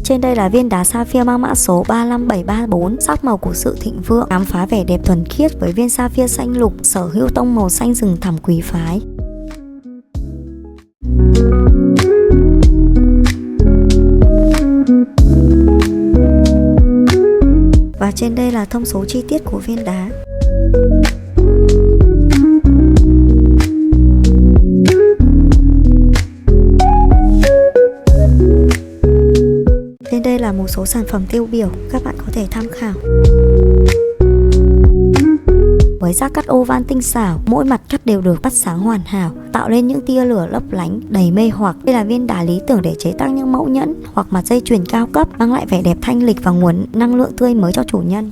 Trên đây là viên đá sapphire mang mã số 35734, sắc màu của sự thịnh vượng, khám phá vẻ đẹp thuần khiết với viên sapphire xanh lục, sở hữu tông màu xanh rừng thẳm quý phái. Và trên đây là thông số chi tiết của viên đá. Trên đây là một số sản phẩm tiêu biểu các bạn có thể tham khảo. Với rác cắt oval tinh xảo, mỗi mặt cắt đều được bắt sáng hoàn hảo, tạo nên những tia lửa lấp lánh đầy mê hoặc. Đây là viên đá lý tưởng để chế tác những mẫu nhẫn hoặc mặt dây chuyền cao cấp, mang lại vẻ đẹp thanh lịch và nguồn năng lượng tươi mới cho chủ nhân.